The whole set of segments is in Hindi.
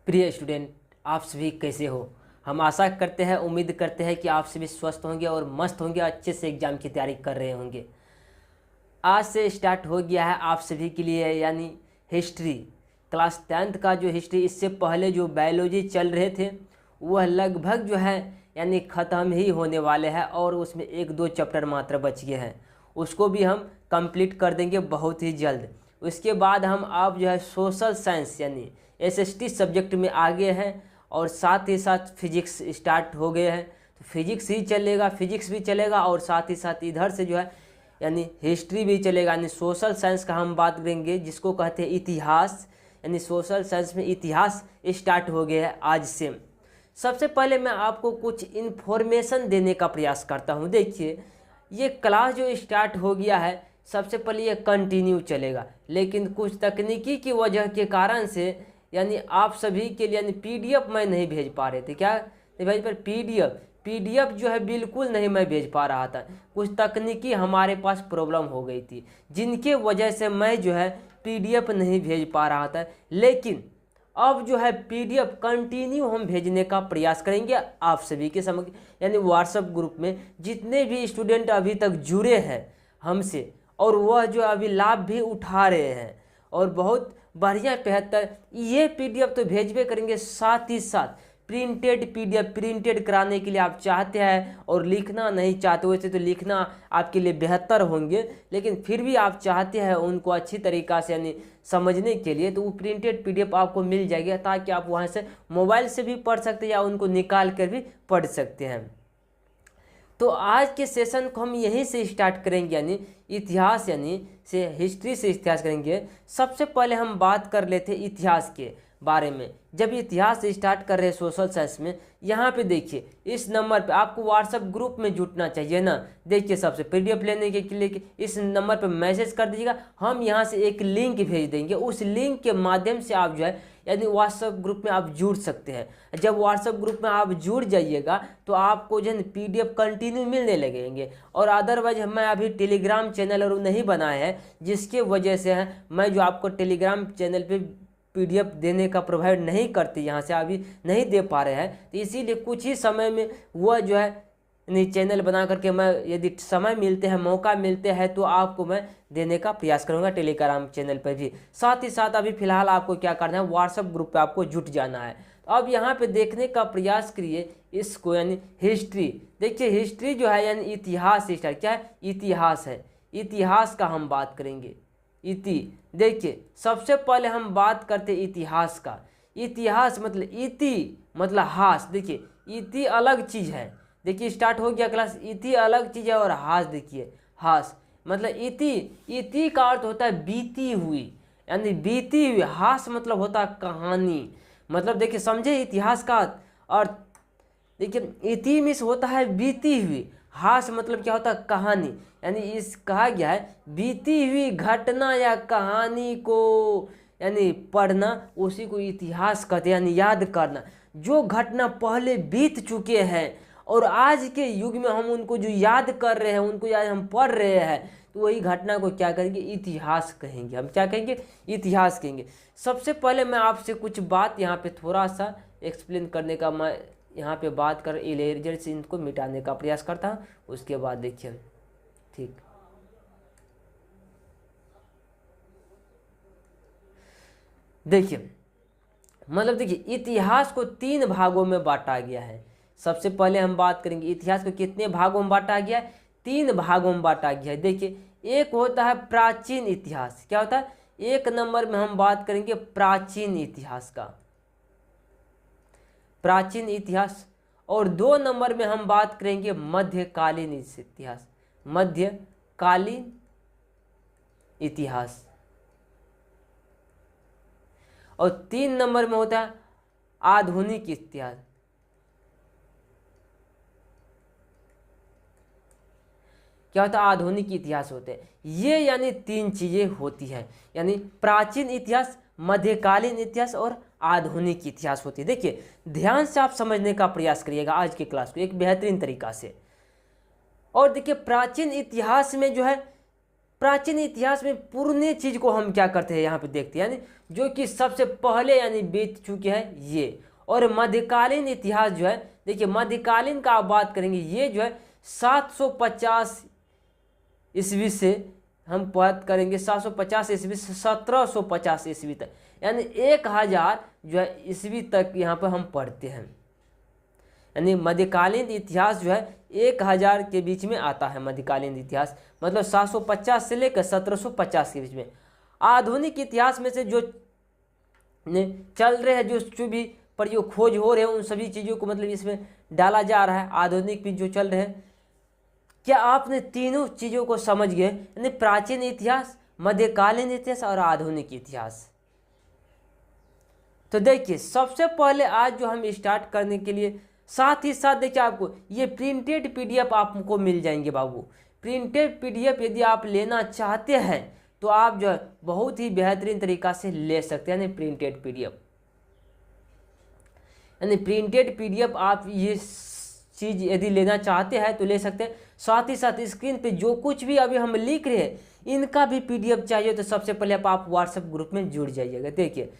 प्रिय स्टूडेंट, आप सभी कैसे हो। हम आशा करते हैं, उम्मीद करते हैं कि आप सभी स्वस्थ होंगे और मस्त होंगे, अच्छे से एग्ज़ाम की तैयारी कर रहे होंगे। आज से स्टार्ट हो गया है आप सभी के लिए यानी हिस्ट्री क्लास 10th का जो हिस्ट्री। इससे पहले जो बायोलॉजी चल रहे थे वह लगभग जो है यानी ख़त्म ही होने वाले हैं और उसमें 1-2 चैप्टर मात्र बच गए हैं। उसको भी हम कंप्लीट कर देंगे बहुत ही जल्द। उसके बाद हम आप जो है सोशल साइंस यानी SST सब्जेक्ट में आगे हैं और साथ ही साथ फिजिक्स स्टार्ट हो गए हैं। तो फिजिक्स ही चलेगा, फिजिक्स भी चलेगा और साथ ही साथ इधर से जो है यानी हिस्ट्री भी चलेगा। यानी सोशल साइंस का हम बात करेंगे जिसको कहते हैं इतिहास। यानी सोशल साइंस में इतिहास स्टार्ट हो गया है आज से। सबसे पहले मैं आपको कुछ इन्फॉर्मेशन देने का प्रयास करता हूँ। देखिए, ये क्लास जो स्टार्ट हो गया है, सबसे पहले ये कंटिन्यू चलेगा, लेकिन कुछ तकनीकी की वजह के कारण से यानी आप सभी के लिए यानी PDF मैं नहीं भेज पा रहे थे। क्या नहीं भाई, पर PDF जो है बिल्कुल नहीं मैं भेज पा रहा था। कुछ तकनीकी हमारे पास प्रॉब्लम हो गई थी जिनके वजह से मैं जो है PDF नहीं भेज पा रहा था। लेकिन अब जो है PDF कंटिन्यू हम भेजने का प्रयास करेंगे आप सभी के समक्ष। यानी व्हाट्सएप ग्रुप में जितने भी स्टूडेंट अभी तक जुड़े हैं हमसे और वह जो अभी लाभ भी उठा रहे हैं और बहुत बढ़िया 75 ये PDF तो भेजबे करेंगे। साथ ही साथ प्रिंटेड PDF प्रिंटेड कराने के लिए आप चाहते हैं और लिखना नहीं चाहते, वैसे तो लिखना आपके लिए बेहतर होंगे, लेकिन फिर भी आप चाहते हैं उनको अच्छी तरीक़ा से यानी समझने के लिए, तो वो प्रिंटेड PDF आपको मिल जाएगी ताकि आप वहाँ से मोबाइल से भी पढ़ सकते हैं या उनको निकाल कर भी पढ़ सकते हैं। तो आज के सेशन को हम यहीं से स्टार्ट करेंगे यानी इतिहास यानी से हिस्ट्री से इतिहास करेंगे। सबसे पहले हम बात कर लेते इतिहास के बारे में। जब इतिहास स्टार्ट कर रहे हैं सोशल साइंस में, यहाँ पे देखिए इस नंबर पे आपको व्हाट्सएप ग्रुप में जुटना चाहिए ना। देखिए, सबसे PDF लेने के लिए इस नंबर पे मैसेज कर दीजिएगा, हम यहाँ से एक लिंक भेज देंगे। उस लिंक के माध्यम से आप जो है यानी व्हाट्सएप ग्रुप में आप जुड़ सकते हैं। जब व्हाट्सएप ग्रुप में आप जुड़ जाइएगा तो आपको जो है PDF कंटिन्यू मिलने लगेंगे। और अदरवाइज मैं अभी टेलीग्राम चैनल और नहीं बनाया है, जिसके वजह से है मैं जो आपको टेलीग्राम चैनल पे PDF देने का प्रोवाइड नहीं करती, यहाँ से अभी नहीं दे पा रहे हैं। तो इसीलिए कुछ ही समय में वह जो है नहीं चैनल बना करके मैं यदि समय मिलते हैं, मौका मिलते हैं तो आपको मैं देने का प्रयास करूंगा टेलीग्राम चैनल पर भी। साथ ही साथ अभी फिलहाल आपको क्या करना है, व्हाट्सएप ग्रुप पे आपको जुट जाना है। तो अब यहाँ पे देखने का प्रयास करिए इसको यानी हिस्ट्री। देखिए, हिस्ट्री जो है यानी इतिहास से स्टार्ट, क्या है इतिहास है। इतिहास का हम बात करेंगे। देखिए, सबसे पहले हम बात करते इतिहास का। इतिहास मतलब इति मतलब हास। देखिए, इति अलग चीज़ है। देखिए, स्टार्ट हो गया क्लास। इति अलग चीज़ है और हास देखिए, हास मतलब इति का अर्थ होता है बीती हुई यानी बीती हुई। हास मतलब होता है कहानी। मतलब देखिए, समझे इतिहास का अर्थ। देखिए, इति मीन्स होता है बीती हुई, हास मतलब क्या होता है कहानी। यानी इस कहा गया है बीती हुई घटना या कहानी को यानी पढ़ना, उसी को इतिहास कहते हैं। यानी याद करना जो घटना पहले बीत चुके हैं और आज के युग में हम उनको जो याद कर रहे हैं, उनको याद हम पढ़ रहे हैं, तो वही घटना को क्या कहेंगे, इतिहास कहेंगे। हम क्या कहेंगे, इतिहास कहेंगे। सबसे पहले मैं आपसे कुछ बात यहाँ पे थोड़ा सा एक्सप्लेन करने का मैं यहाँ पे बात कर इरेजर से इनको मिटाने का प्रयास करता हूँ। उसके बाद देखिए, ठीक देखिए, मतलब देखिए इतिहास को 3 भागों में बांटा गया है। सबसे पहले हम बात करेंगे इतिहास को कितने भागों में बांटा गया है, 3 भागों में बांटा गया है। देखिए, एक होता है प्राचीन इतिहास। क्या होता है, 1 नंबर में हम बात करेंगे प्राचीन इतिहास का, प्राचीन इतिहास। और 2 नंबर में हम बात करेंगे मध्यकालीन इतिहास, मध्यकालीन इतिहास। और 3 नंबर में होता है आधुनिक इतिहास। क्या होता है, आधुनिक इतिहास होते हैं ये। यानी 3 चीजें होती हैं, यानी प्राचीन इतिहास, मध्यकालीन इतिहास और आधुनिक इतिहास होती है। देखिए, ध्यान से आप समझने का प्रयास करिएगा आज की क्लास को एक बेहतरीन तरीका से। और देखिए, प्राचीन इतिहास में जो है प्राचीन इतिहास में पुराने चीज को हम क्या करते हैं यहाँ पे देखते हैं, यानी जो कि सबसे पहले यानी बीत चुके हैं ये। और मध्यकालीन इतिहास जो है, देखिए मध्यकालीन का आप बात करेंगे, ये जो है 750 ईस्वी से हम बात करेंगे 750 ईस्वी से 1750 ईस्वी तक, यानी 1000 जो है ईस्वी तक यहाँ पर हम पढ़ते हैं। यानी मध्यकालीन इतिहास जो है 1000 के बीच में आता है। मध्यकालीन इतिहास मतलब 750 से लेकर 1750 के बीच में। आधुनिक इतिहास में से जो चल रहे हैं, जो भी प्रयोग खोज हो रहे हैं, उन सभी चीज़ों को मतलब इसमें डाला जा रहा है। आधुनिक भी जो चल रहे हैं, क्या आपने तीनों चीज़ों को समझ गए, यानी प्राचीन इतिहास, मध्यकालीन इतिहास और आधुनिक इतिहास। तो देखिए सबसे पहले आज जो हम स्टार्ट करने के लिए, साथ ही साथ देखिए आपको ये प्रिंटेड पीडीएफ आपको मिल जाएंगे बाबू। प्रिंटेड पीडीएफ यदि आप लेना चाहते हैं तो आप जो है बहुत ही बेहतरीन तरीका से ले सकते हैं, यानी प्रिंटेड पीडीएफ। यानी प्रिंटेड पीडीएफ आप ये चीज़ यदि लेना चाहते हैं तो ले सकते हैं। साथ ही साथ स्क्रीन पे जो कुछ भी अभी हम लिख रहे हैं, इनका भी पीडीएफ चाहिए तो सबसे पहले आप व्हाट्सएप ग्रुप में जुड़ जाइएगा। देखिए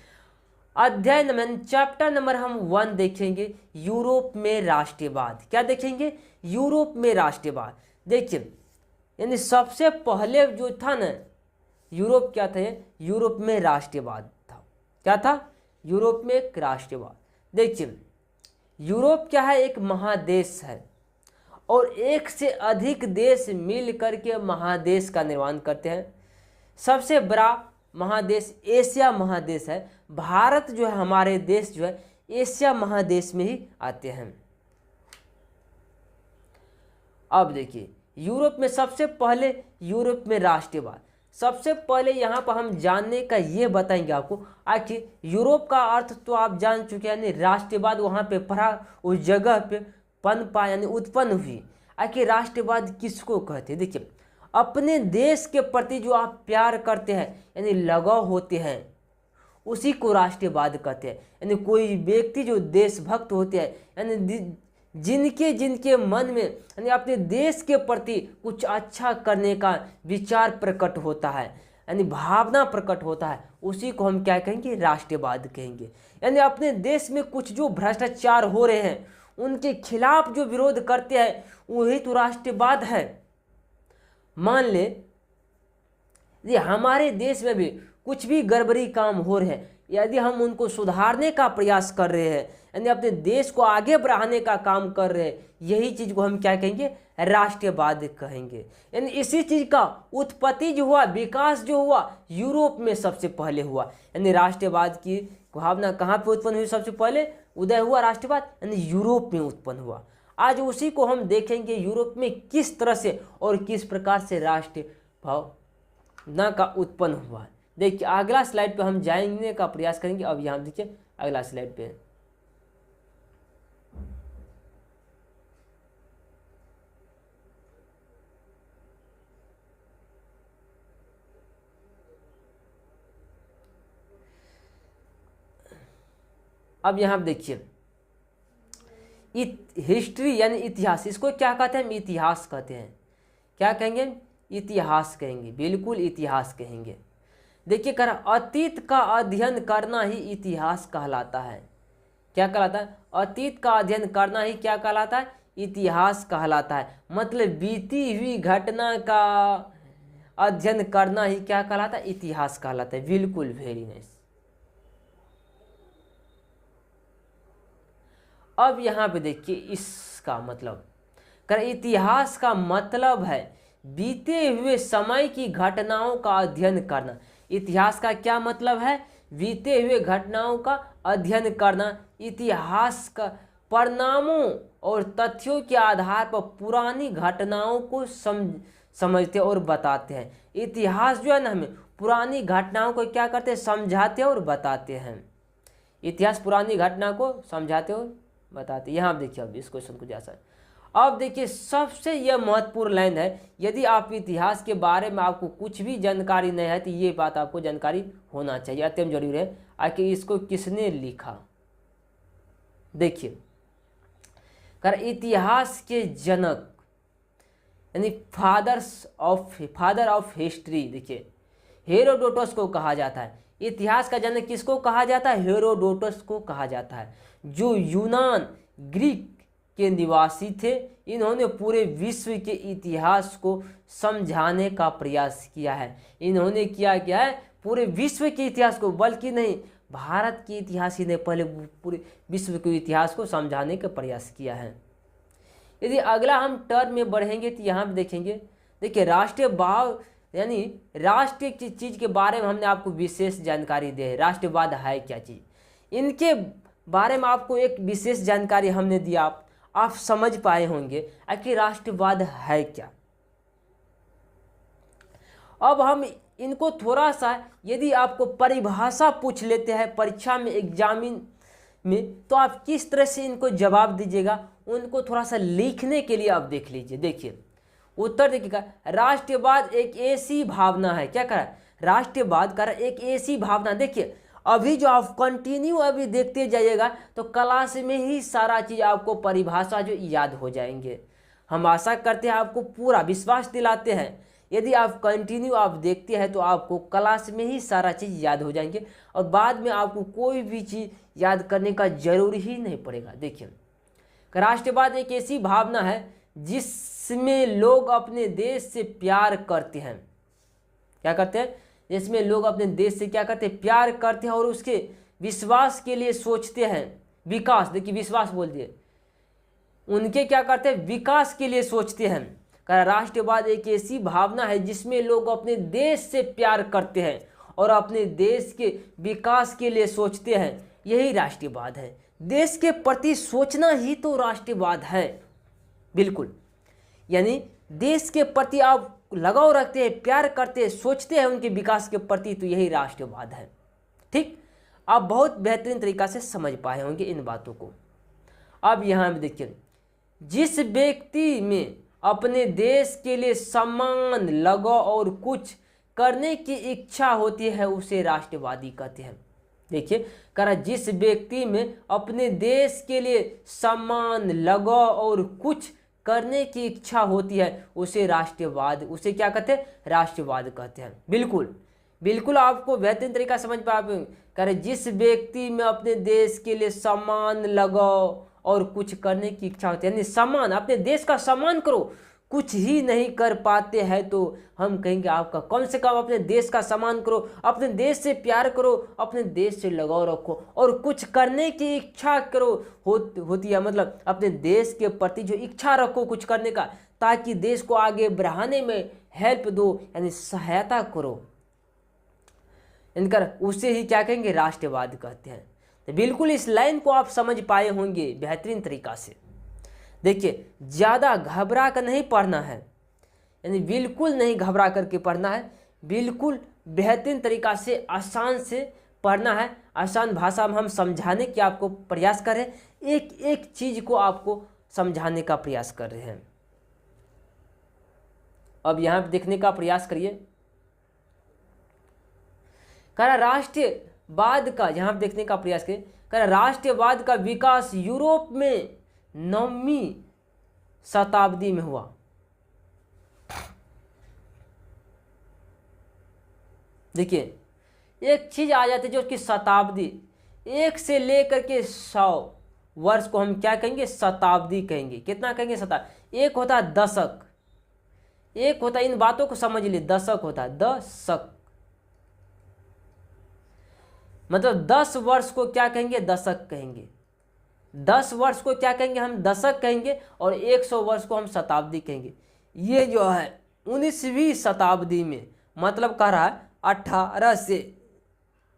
अध्याय नंबर, चैप्टर नंबर हम 1 देखेंगे, यूरोप में राष्ट्रवाद। क्या देखेंगे? यूरोप में राष्ट्रवाद। देखिए यानी सबसे पहले जो था ना यूरोप, क्या था? यूरोप में राष्ट्रवाद था। क्या था? यूरोप में एक राष्ट्रवाद। देखिए यूरोप क्या है? एक महादेश है और एक से अधिक देश मिल करके महादेश का निर्माण करते हैं। सबसे बड़ा महादेश एशिया महादेश है। भारत जो है, हमारे देश जो है एशिया महादेश में ही आते हैं। अब देखिए यूरोप में सबसे पहले, यूरोप में राष्ट्रवाद सबसे पहले यहाँ पर हम जानने का ये बताएंगे आपको। आखिर यूरोप का अर्थ तो आप जान चुके हैं, यानी राष्ट्रवाद वहाँ पे पढ़ा, उस जगह पे पनपा यानी उत्पन्न हुई। आखिर राष्ट्रवाद किसको कहते हैं? देखिए अपने देश के प्रति जो आप प्यार करते हैं यानी लगाव होते हैं, उसी को राष्ट्रवाद कहते हैं। यानी कोई व्यक्ति जो देशभक्त होते हैं, यानी जिनके मन में यानी अपने देश के प्रति कुछ अच्छा करने का विचार प्रकट होता है, यानी भावना प्रकट होता है, उसी को हम क्या कहेंगे? राष्ट्रवाद कहेंगे। यानी अपने देश में कुछ जो भ्रष्टाचार हो रहे हैं, उनके खिलाफ जो विरोध करते हैं, वही तो राष्ट्रवाद है। मान ले ये हमारे देश में भी कुछ भी गड़बड़ी काम हो रहे हैं, यदि हम उनको सुधारने का प्रयास कर रहे हैं, यानी अपने देश को आगे बढ़ाने का काम कर रहे हैं, यही चीज़ को हम क्या कहेंगे? राष्ट्रवाद कहेंगे। यानी इसी चीज़ का उत्पत्ति जो हुआ, विकास जो हुआ, यूरोप में सबसे पहले हुआ। यानी राष्ट्रवाद की भावना कहाँ पे उत्पन्न हुई? सबसे पहले उदय हुआ राष्ट्रवाद, यानी यूरोप में उत्पन्न हुआ। आज उसी को हम देखेंगे यूरोप में किस तरह से और किस प्रकार से राष्ट्र भावना का उत्पन्न हुआ। देखिए अगला स्लाइड पे हम जाने का प्रयास करेंगे। अब यहाँ देखिए अगला स्लाइड पे, अब यहाँ देखिए हिस्ट्री यानी इतिहास, इसको क्या कहते हैं? हम इतिहास कहते हैं। क्या कहेंगे? इतिहास कहेंगे, बिल्कुल इतिहास कहेंगे। देखिए कर अतीत का अध्ययन करना ही इतिहास कहलाता है। क्या कहलाता है? अतीत का अध्ययन करना ही क्या कहलाता है? इतिहास कहलाता है। मतलब बीती हुई घटना का अध्ययन करना ही क्या कहलाता है? इतिहास कहलाता है। बिल्कुल, वेरी नाइस। अब यहाँ पे देखिए इसका मतलब कर इतिहास का मतलब है बीते हुए समय की घटनाओं का अध्ययन करना। इतिहास का क्या मतलब है? बीते हुए घटनाओं का अध्ययन करना। इतिहास का परिणामों और तथ्यों के आधार पर पुरानी घटनाओं को समझते और बताते हैं। इतिहास जो है ना, हमें पुरानी घटनाओं को क्या करते हैं? समझाते और बताते हैं। इतिहास पुरानी घटना को समझाते और बताते। यहाँ आप देखिए अब इस क्वेश्चन को जैसा, अब देखिए सबसे यह महत्वपूर्ण लाइन है, यदि आप इतिहास के बारे में आपको कुछ भी जानकारी नहीं है तो ये बात आपको जानकारी होना चाहिए, अत्यंत जरूरी है। आखिर इसको किसने लिखा? देखिए कर इतिहास के जनक यानी फादर ऑफ हिस्ट्री। देखिए हेरोडोटस को कहा जाता है, इतिहास का जनक किसको कहा जाता है? हेरोडोटस को कहा जाता है, जो यूनान ग्रीक के निवासी थे। इन्होंने पूरे विश्व के इतिहास को समझाने का प्रयास किया है। इन्होंने क्या है? पूरे विश्व के इतिहास को, बल्कि नहीं भारत के इतिहास ही ने पहले पूरे विश्व के इतिहास को समझाने का प्रयास किया है। यदि अगला हम टर्म में बढ़ेंगे तो यहाँ पे देखेंगे, देखिए राष्ट्रवाद यानी राष्ट्रीय चीज़ के बारे में हमने आपको विशेष जानकारी दी है। राष्ट्रवाद है क्या चीज़, इनके बारे में आपको एक विशेष जानकारी हमने दिया, आप समझ पाए होंगे आखिर राष्ट्रवाद है क्या। अब हम इनको थोड़ा सा, यदि आपको परिभाषा पूछ लेते हैं परीक्षा में, एग्जामिन में, तो आप किस तरह से इनको जवाब दीजिएगा, उनको थोड़ा सा लिखने के लिए आप देख लीजिए। देखिए उत्तर देखिएगा, राष्ट्रवाद एक ऐसी भावना है, क्या कह रहा है? राष्ट्रवाद कर एक ऐसी भावना। देखिए अभी जो आप कंटिन्यू अभी देखते जाइएगा तो क्लास में ही सारा चीज़ आपको परिभाषा जो याद हो जाएंगे। हम आशा करते हैं, आपको पूरा विश्वास दिलाते हैं, यदि आप कंटिन्यू आप देखते हैं तो आपको क्लास में ही सारा चीज़ याद हो जाएंगे और बाद में आपको कोई भी चीज़ याद करने का जरूरी ही नहीं पड़ेगा। देखिए राष्ट्रवाद एक ऐसी भावना है जिसमें लोग अपने देश से प्यार करते हैं। क्या करते हैं? जिसमें लोग अपने देश से क्या करते हैं? प्यार करते हैं और उसके विश्वास के लिए सोचते हैं। विकास, देखिए विश्वास बोल दिए, उनके क्या करते हैं? विकास के लिए सोचते हैं। राष्ट्रवाद एक ऐसी भावना है जिसमें लोग अपने देश से प्यार करते हैं और अपने देश के विकास के लिए सोचते हैं, यही राष्ट्रवाद है। देश के प्रति सोचना ही तो राष्ट्रवाद है। बिल्कुल, यानी देश के प्रति आप लगाव रखते हैं, प्यार करते हैं, सोचते हैं उनके विकास के प्रति, तो यही राष्ट्रवाद है। ठीक, आप बहुत बेहतरीन तरीका से समझ पाए होंगे इन बातों को। अब यहाँ पे देखिए, जिस व्यक्ति में अपने देश के लिए सम्मान, लगाव और कुछ करने की इच्छा होती है उसे राष्ट्रवादी कहते हैं। देखिए जिस व्यक्ति में अपने देश के लिए सम्मान, लगाव और कुछ करने की इच्छा होती है उसे उसे क्या कहते हैं? राष्ट्रवाद कहते हैं। बिल्कुल आपको बेहतरीन तरीका समझ पाए। जिस व्यक्ति में अपने देश के लिए सम्मान, लगाव और कुछ करने की इच्छा होती है, यानी सम्मान, अपने देश का सम्मान करो, कुछ ही नहीं कर पाते हैं तो हम कहेंगे आपका कम से कम अपने देश का सम्मान करो, अपने देश से प्यार करो, अपने देश से लगाव रखो और कुछ करने की इच्छा करो होती है, मतलब अपने देश के प्रति जो इच्छा रखो कुछ करने का, ताकि देश को आगे बढ़ाने में हेल्प दो, यानी सहायता करो। इनका उसे ही क्या कहेंगे? राष्ट्रवाद कहते हैं। तो बिल्कुल इस लाइन को आप समझ पाए होंगे बेहतरीन तरीका से। देखिए ज़्यादा घबरा कर नहीं पढ़ना है, यानी बिल्कुल नहीं घबरा करके पढ़ना है, बिल्कुल बेहतरीन तरीका से आसान से पढ़ना है। आसान भाषा में हम समझाने की आपको प्रयास कर रहे हैं, एक एक चीज़ को आपको समझाने का प्रयास कर रहे हैं। अब यहाँ पे देखने का प्रयास करिए, राष्ट्रवाद का, यहाँ पे देखने का प्रयास करिए। राष्ट्रवाद का विकास यूरोप में 9वीं शताब्दी में हुआ। देखिए एक चीज आ जाती है जो कि शताब्दी, 1 से लेकर के 100 वर्ष को हम क्या कहेंगे? शताब्दी कहेंगे। कितना कहेंगे? शताब्दी। एक होता है दशक, एक होता है, इन बातों को समझ लिए, दशक होता है, दशक मतलब 10 वर्ष को क्या कहेंगे? दशक कहेंगे। 10 वर्ष को क्या कहेंगे? हम दशक कहेंगे और 100 वर्ष को हम शताब्दी कहेंगे। ये जो है 19वीं शताब्दी में, मतलब कह रहा है 18 से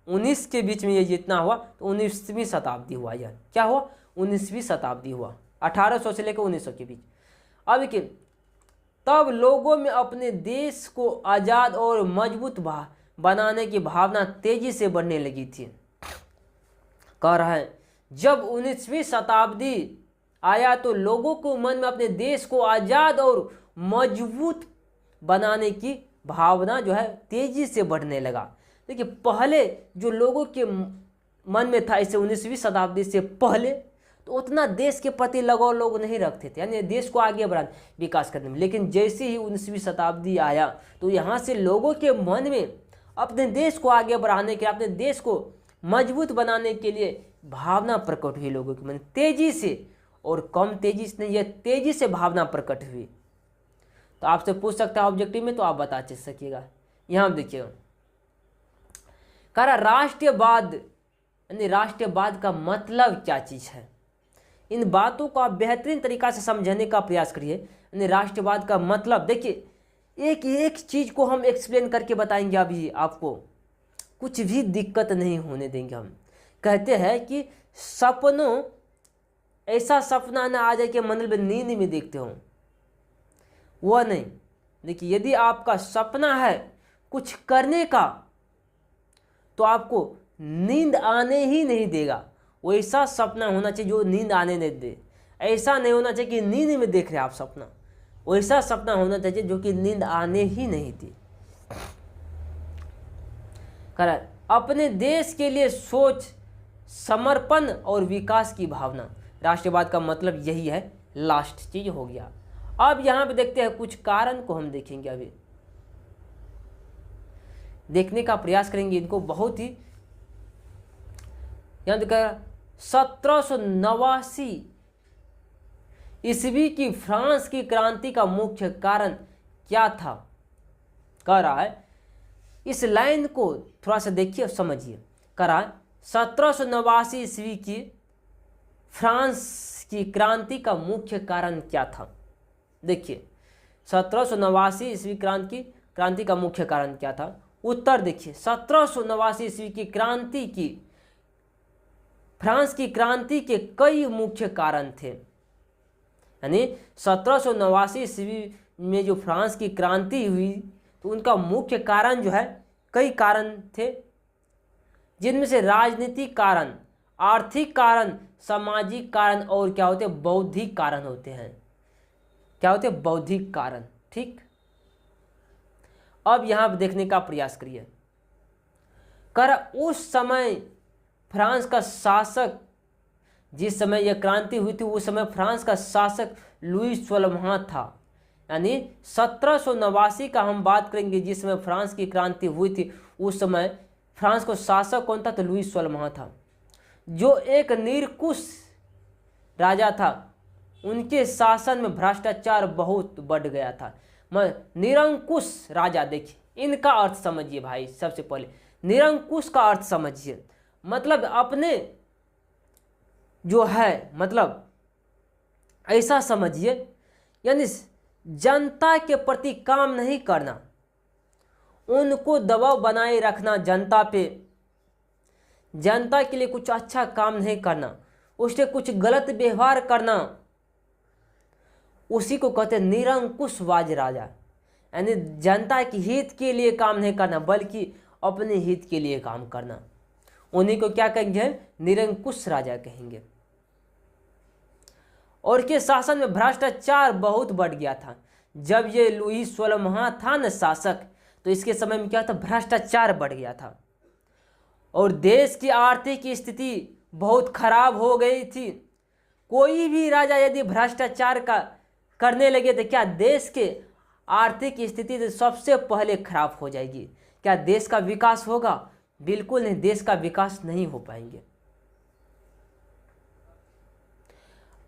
19 के बीच में ये जितना हुआ तो 19वीं शताब्दी हुआ। यह क्या हुआ? 19वीं शताब्दी हुआ, 1800 से लेकर 1900 के बीच। अब देखिए तब लोगों में अपने देश को आज़ाद और मजबूत बनाने की भावना तेजी से बढ़ने लगी थी। कह रहा है जब 19वीं शताब्दी आया तो लोगों को मन में अपने देश को आज़ाद और मजबूत बनाने की भावना जो है तेजी से बढ़ने लगा। देखिए पहले जो लोगों के मन में था, इसे 19वीं शताब्दी से पहले तो उतना देश के प्रति लगाव लोग नहीं रखते थे, यानी देश को आगे बढ़ाने विकास करने में। लेकिन जैसे ही 19वीं शताब्दी आया तो यहाँ से लोगों के मन में अपने देश को आगे बढ़ाने के, अपने देश को मजबूत बनाने के लिए भावना प्रकट हुई लोगों के मन, तेजी से, और कम तेजी से नहीं, यह तेजी से भावना प्रकट हुई। तो आपसे पूछ सकता है ऑब्जेक्टिव में, तो आप बता सकिएगा। यहाँ देखिएगा, कह रहा राष्ट्रवाद, यानी राष्ट्रवाद का मतलब क्या चीज़ है। इन बातों को आप बेहतरीन तरीका से समझने का प्रयास करिए। यानी राष्ट्रवाद का मतलब देखिए, एक एक चीज़ को हम एक्सप्लेन करके बताएंगे, अभी आपको कुछ भी दिक्कत नहीं होने देंगे। हम कहते हैं कि सपनों, ऐसा सपना ना आ जाए कि मतलब नींद में देखते हो, वह नहीं। देखिए, यदि आपका सपना है कुछ करने का तो आपको नींद आने ही नहीं देगा। वैसा सपना होना चाहिए जो नींद आने नहीं दे। ऐसा नहीं होना चाहिए कि नींद में देख रहे आप सपना, वैसा सपना होना चाहिए जो कि नींद आने ही नहीं दी। अपने देश के लिए सोच, समर्पण और विकास की भावना, राष्ट्रवाद का मतलब यही है। लास्ट चीज हो गया। अब यहाँ पे देखते हैं कुछ कारण को हम देखेंगे, अभी देखने का प्रयास करेंगे इनको बहुत ही। यहाँ देखा 1789 ईस्वी की फ्रांस की क्रांति का मुख्य कारण क्या था, कह रहा है। इस लाइन को थोड़ा सा देखिए और समझिए। कह रहा है 1789 ईस्वी की फ्रांस की क्रांति का मुख्य कारण क्या था। देखिए 1789 ईस्वी क्रांति का मुख्य कारण क्या था। उत्तर देखिए, 1789 ईस्वी की क्रांति की, फ्रांस की क्रांति के कई मुख्य कारण थे। यानी 1789 ईस्वी में जो फ्रांस की क्रांति हुई तो उनका मुख्य कारण जो है, कई कारण थे, जिनमें से राजनीतिक कारण, आर्थिक कारण, सामाजिक कारण और क्या होते हैं, बौद्धिक कारण होते हैं। क्या होते हैं, बौद्धिक कारण। ठीक, अब यहां देखने का प्रयास करिए। कर उस समय फ्रांस का शासक, जिस समय यह क्रांति हुई थी उस समय फ्रांस का शासक लुई 16वां था। यानी 1789 का हम बात करेंगे, जिस समय फ्रांस की क्रांति हुई थी उस समय फ्रांस का शासक कौन था, तो लुई 16वां था, जो एक निरंकुश राजा था। उनके शासन में भ्रष्टाचार बहुत बढ़ गया था। निरंकुश राजा, देखिए इनका अर्थ समझिए भाई। सबसे पहले निरंकुश का अर्थ समझिए, मतलब अपने जो है, मतलब ऐसा समझिए, यानी जनता के प्रति काम नहीं करना, उनको दबाव बनाए रखना जनता पे, जनता के लिए कुछ अच्छा काम नहीं करना, उससे कुछ गलत व्यवहार करना, उसी को कहते हैं निरंकुशवाद राजा। यानी जनता के हित के लिए काम नहीं करना बल्कि अपने हित के लिए काम करना, उन्हीं को क्या कहेंगे, निरंकुश राजा कहेंगे। और के शासन में भ्रष्टाचार बहुत बढ़ गया था। जब ये लुई 16वां था न शासक, तो इसके समय में क्या था, भ्रष्टाचार बढ़ गया था और देश की आर्थिक स्थिति बहुत खराब हो गई थी। कोई भी राजा यदि भ्रष्टाचार का करने लगे तो क्या देश के आर्थिक स्थिति तो सबसे पहले खराब हो जाएगी। क्या देश का विकास होगा, बिल्कुल नहीं, देश का विकास नहीं हो पाएंगे।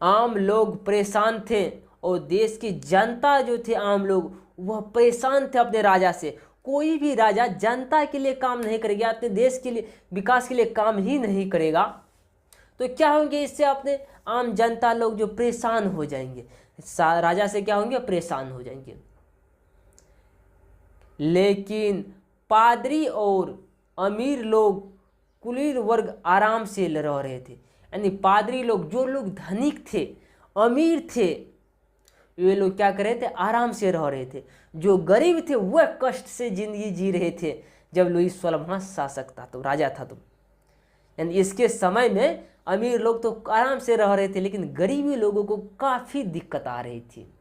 आम लोग परेशान थे और देश की जनता जो थे, आम लोग, वह परेशान थे अपने राजा से। कोई भी राजा जनता के लिए काम नहीं करेगा, अपने देश के लिए विकास के लिए काम ही नहीं करेगा, तो क्या होंगे, इससे अपने आम जनता लोग जो परेशान हो जाएंगे, राजा से क्या होंगे, परेशान हो जाएंगे। लेकिन पादरी और अमीर लोग, कुलीन वर्ग आराम से रह रहे थे। यानी पादरी लोग, जो लोग धनिक थे, अमीर थे, वे लोग क्या कर रहे थे, आराम से रह रहे थे। जो गरीब थे वह कष्ट से जिंदगी जी रहे थे जब लुई 16वां शासक था, तो राजा था। तो यानी इसके समय में अमीर लोग तो आराम से रह रहे थे, लेकिन गरीबी लोगों को काफी दिक्कत आ रही थी।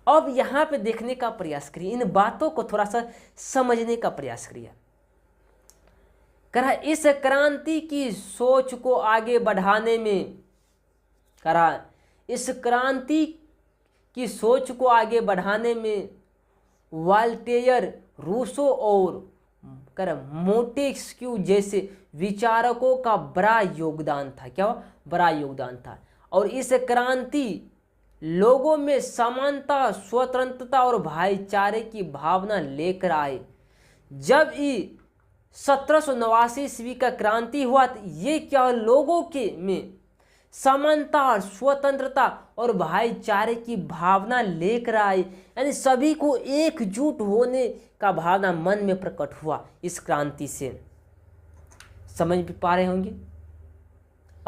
अब यहां पे देखने का प्रयास करिए, इन बातों को थोड़ा सा समझने का प्रयास करिए। कह रहा इस क्रांति की सोच को आगे बढ़ाने में, कह रहा इस क्रांति की सोच को आगे बढ़ाने में वॉल्टेयर, रूसो और कह रहा मोंटेस्क्यू जैसे विचारकों का बड़ा योगदान था। क्या हुआ? बड़ा योगदान था। और इस क्रांति लोगों में समानता, स्वतंत्रता और भाईचारे की भावना लेकर आए। जब ये 1789 ईस्वी का क्रांति हुआ तो ये क्या लोगों के में समानता, स्वतंत्रता और भाईचारे की भावना लेकर आए, यानी सभी को एकजुट होने का भावना मन में प्रकट हुआ इस क्रांति से। समझ पा रहे होंगे?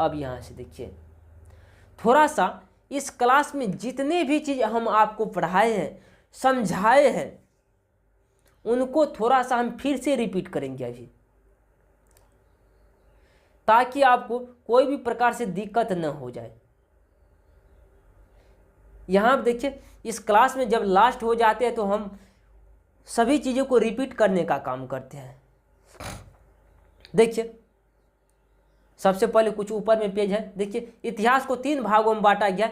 अब यहाँ से देखिए थोड़ा सा, इस क्लास में जितने भी चीज़ हम आपको पढ़ाए हैं, समझाए हैं, उनको थोड़ा सा हम फिर से रिपीट करेंगे अभी, ताकि आपको कोई भी प्रकार से दिक्कत न हो जाए। यहाँ आप देखिए इस क्लास में जब लास्ट हो जाते हैं तो हम सभी चीज़ों को रिपीट करने का काम करते हैं। देखिए सबसे पहले कुछ ऊपर में पेज है, देखिए इतिहास को 3 भागों में बांटा गया,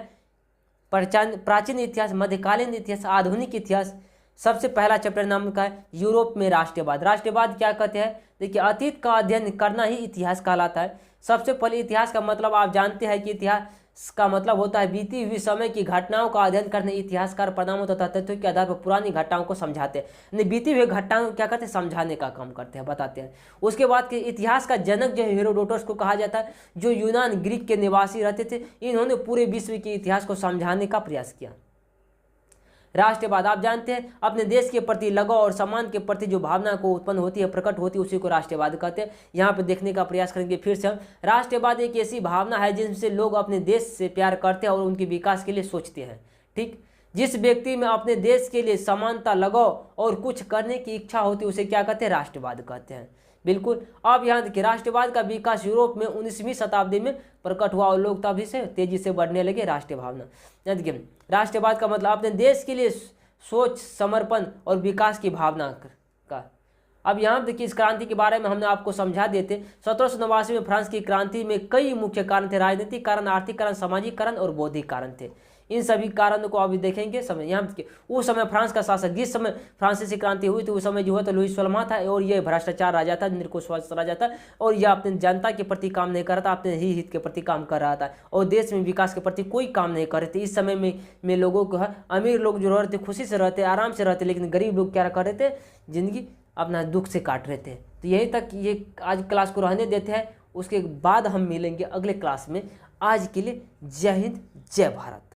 प्राचीन इतिहास, मध्यकालीन इतिहास, आधुनिक इतिहास। सबसे पहला चैप्टर नाम का है यूरोप में राष्ट्रवाद। राष्ट्रवाद क्या कहते हैं? देखिए अतीत का अध्ययन करना ही इतिहास कहलाता है। सबसे पहले इतिहास का मतलब आप जानते हैं कि इतिहास का मतलब होता है बीती हुई समय की घटनाओं का अध्ययन करने। इतिहासकार परिणामों तथा तथ्यों के आधार पर पुरानी घटनाओं को समझाते हैं, बीती हुई घटनाओं क्या कहते हैं? समझाने का काम करते हैं, बताते हैं। उसके बाद के इतिहास का जनक जो हेरोडोटस को कहा जाता है, जो यूनान ग्रीक के निवासी रहते थे, इन्होंने पूरे विश्व के इतिहास को समझाने का प्रयास किया। राष्ट्रवाद आप जानते हैं अपने देश के प्रति लगाव और सम्मान के प्रति जो भावना को उत्पन्न होती है, प्रकट होती है, उसी को राष्ट्रवाद कहते हैं। यहाँ पे देखने का प्रयास करेंगे फिर से हम। राष्ट्रवाद एक ऐसी भावना है जिनसे लोग अपने देश से प्यार करते हैं और उनके विकास के लिए सोचते हैं। ठीक, जिस व्यक्ति में अपने देश के लिए समानता, लगाव और कुछ करने की इच्छा होती है, उसे क्या कहते हैं? राष्ट्रवाद कहते हैं। बिल्कुल। अब यहाँ देखिए राष्ट्रवाद का विकास यूरोप में 19वीं शताब्दी में प्रकट हुआ और लोग तभी से तेजी से बढ़ने लगे राष्ट्रीय भावना। यहाँ देखिए राष्ट्रवाद का मतलब अपने देश के लिए सोच, समर्पण और विकास की भावना का। अब यहाँ देखिए इस क्रांति के बारे में हमने आपको समझा देते। 1789 में फ्रांस की क्रांति में कई मुख्य कारण थे, राजनीतिक कारण, आर्थिक कारण, सामाजिक कारण और बौद्धिक कारण थे। इन सभी कारणों को अभी देखेंगे। समय यहाँ देखिए उस समय फ्रांस का शासक, जिस समय फ्रांसीसी क्रांति हुई थी उस समय जो हुआ तो लुईस 16वां था, और ये भ्रष्टाचार राजा था, निरंकुश राजा था, और यह अपने जनता के प्रति काम नहीं कर रहा था, अपने ही हित के प्रति काम कर रहा था, और देश में विकास के प्रति कोई काम नहीं कर रहे थे। इस समय में लोगों को है, अमीर लोग जो रहते खुशी से रहते, आराम से रहते, लेकिन गरीब लोग क्या कर रहे थे? जिंदगी अपना दुख से काट रहे थे। तो यहीं तक ये आज क्लास को रहने देते हैं, उसके बाद हम मिलेंगे अगले क्लास में। आज के लिए जय हिंद, जय भारत।